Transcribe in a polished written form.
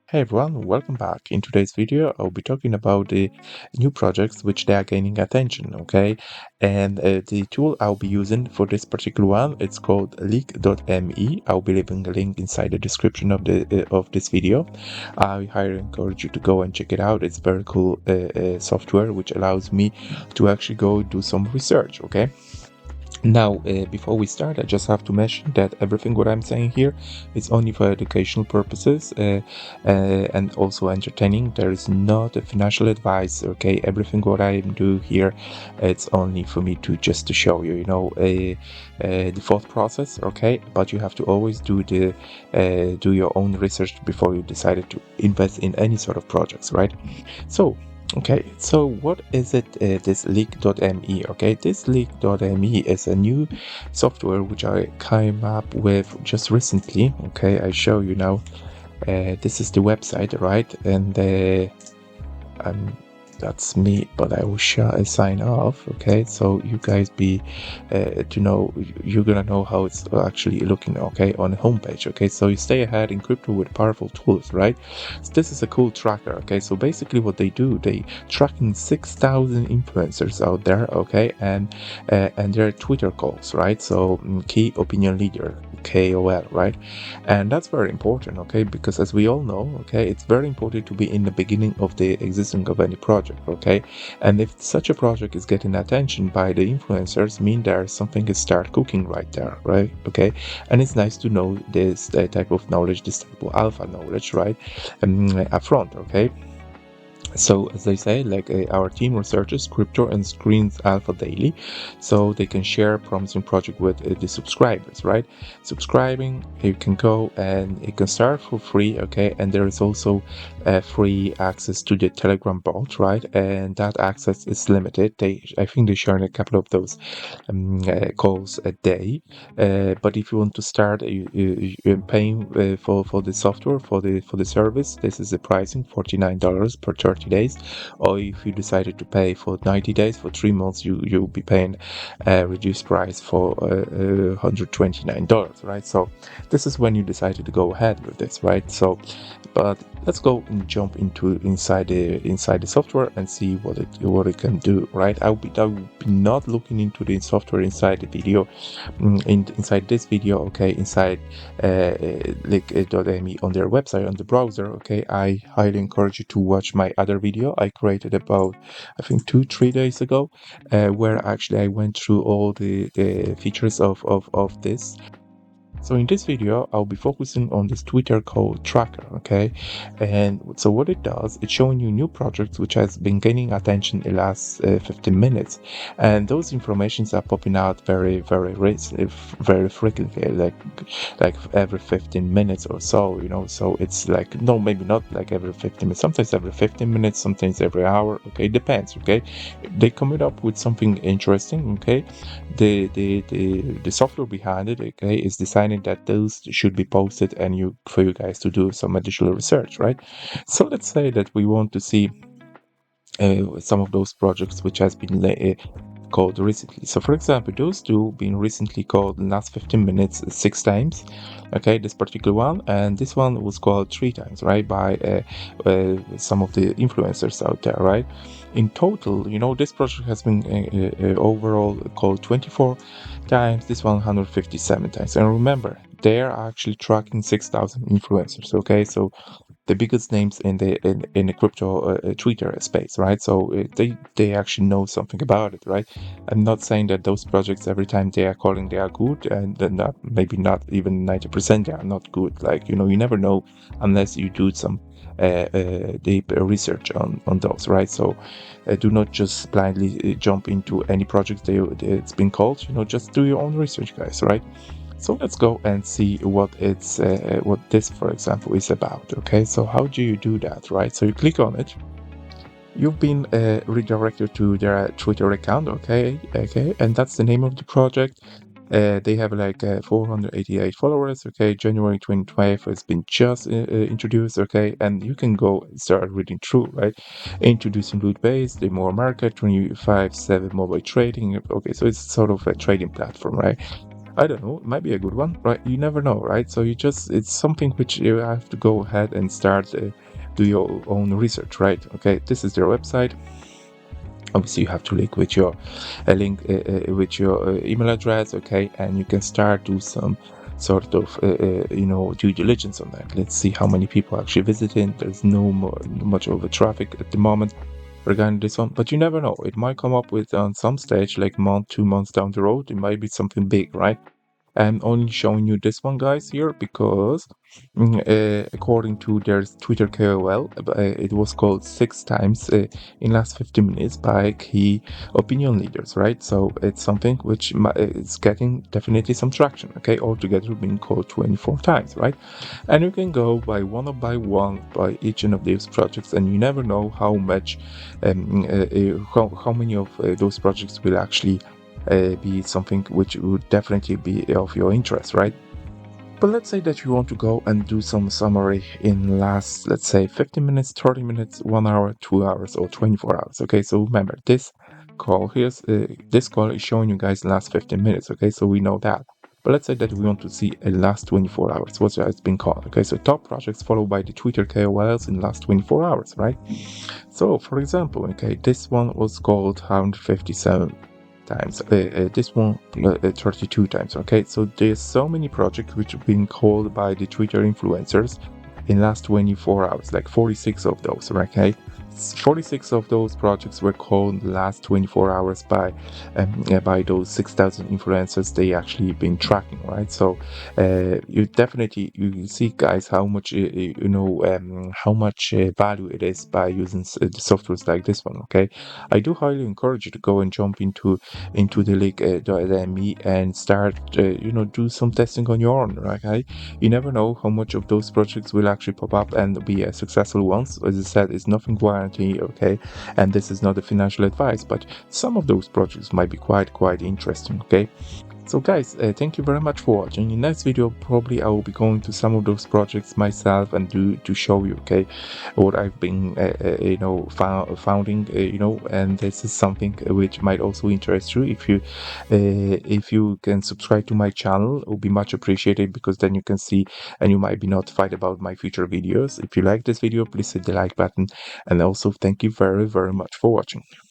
Hey everyone, welcome back. In today's video, I'll be talking about the new projects which they are gaining attention, okay? And the tool I'll be using for this particular one, it's called leak.me. I'll be leaving a link inside the description of this video. I highly encourage you to go and check it out. It's very cool software which allows me to actually go do some research, okay? Now, before we start, I just have to mention that everything what I'm saying here is only for educational purposes and also entertaining. There is not a financial advice, okay? Everything what I do here, it's only for me to show you, the thought process, okay? But you have to always do your own research before you decided to invest in any sort of projects, right? So, okay, so what is it, this leak.me? Okay, this leak.me is a new software which I came up with just recently. Okay, I show you now. This is the website, right? And that's me, but I will sign off. Okay, so you guys you're gonna know how it's actually looking, okay, on the homepage. Okay, so you stay ahead in crypto with powerful tools, right? So this is a cool tracker. Okay, so basically what they do, they tracking 6,000 influencers out there, okay, and their Twitter calls, right? So key opinion leader, KOL, right? And that's very important, okay, because as we all know, okay, it's very important to be in the beginning of the existence of any project, okay? And if such a project is getting attention by the influencers, mean there's something is start cooking right there, right? Okay, and it's nice to know this type of knowledge, this type of alpha knowledge, right, upfront, okay? So as they say, like our team researches crypto and screens alpha daily, so they can share promising project with the subscribers, right? Subscribing, you can go and it can start for free, okay? And there is also free access to the Telegram bot, right? And that access is limited. I think they share a couple of those calls a day. But if you want to start, you're paying for the software for the service. This is the pricing, $49 per 30 days. Or if you decided to pay for 90 days, for 3 months, you'll be paying a reduced price for $129, right? So this is when you decided to go ahead with this, right? So, but let's go and jump inside the software and see what it can do, right? I will be not looking into the software inside the video, inside this video, okay, inside leak.me on their website on the browser, okay. I highly encourage you to watch my other video I created about, I think 2-3 days ago, where actually I went through all the features of this. So in this video, I'll be focusing on this Twitter code tracker, okay? And so what it does, it's showing you new projects which has been gaining attention in the last 15 minutes. And those informations are popping out very frequently, like every 15 minutes or so, so it's like, no, maybe not like every 15 minutes, sometimes every 15 minutes, sometimes every hour, okay, depends, okay? They come up with something interesting, okay? The software behind it, okay, is deciding that those should be posted and for you guys to do some additional research, right? So let's say that we want to see some of those projects which has been called recently. So for example, those two been recently called in the last 15 minutes 6 times, okay, this particular one, and this one was called 3 times, right, by some of the influencers out there, right? In total, this project has been overall called 24 times, this one 157 times. And remember, they are actually tracking 6,000 influencers, okay? So the biggest names in the crypto Twitter space, right? So they actually know something about it, right? I'm not saying that those projects every time they are calling they are good, and then maybe not even 90% they are not good. Like, you never know unless you do some deep research on those, right? So do not just blindly jump into any project it's been called. Just do your own research, guys, right? So let's go and see what this, for example, is about. Okay, so how do you do that, right? So you click on it. You've been redirected to their Twitter account, okay, and that's the name of the project. They have like 488 followers, okay. January 2012 has been just introduced, okay, and you can go and start reading through, right? Introducing loot base, the more market, 25/7 mobile trading, okay, so it's sort of a trading platform, right? I don't know, it might be a good one, right? You never know, right? So it's something which you have to go ahead and start do your own research, right? Okay, this is their website. Obviously you have to link with your email address, okay, and you can start do some sort of due diligence on that. Let's see how many people actually visiting. There's no more much of a traffic at the moment regarding this one, but you never know, it might come up with on some stage, like month 2 months down the road, it might be something big, right? I'm only showing you this one, guys, here because according to their Twitter KOL, it was called 6 times in last 15 minutes by key opinion leaders, right? So it's something which is getting definitely some traction, okay? Altogether being called 24 times, right? And you can go by one by each one of these projects, and you never know how much, how many of those projects will actually be something which would definitely be of your interest, right? But let's say that you want to go and do some summary in last, let's say 15 minutes, 30 minutes, 1 hour, 2 hours, or 24 hours. Okay, so remember this this call is showing you guys last 15 minutes. Okay, so we know that. But let's say that we want to see a last 24 hours. What's it's been called? Okay, so top projects followed by the Twitter KOLs in last 24 hours, right? So for example, okay, this one was called 157 times. This one 32 times. Okay, so there's so many projects which have been called by the Twitter influencers in last 24 hours, like 46 of those. Okay, 46 of those projects were called the last 24 hours by those 6,000 influencers they actually been tracking, right? So you definitely you see, guys, how much how much value it is by using the softwares like this one. Okay, I do highly encourage you to go and jump into the link .me and start do some testing on your own, okay? You never know how much of those projects will actually pop up and be successful ones. As I said, it's nothing guarantee, okay? And this is not a financial advice, but some of those projects might be quite interesting, okay? So guys, thank you very much for watching. In the next video, probably I will be going to some of those projects myself and to show you, okay, what I've been, founding, and this is something which might also interest you. If you can subscribe to my channel, it will be much appreciated because then you can see and you might be notified about my future videos. If you like this video, please hit the like button, and also thank you very much for watching.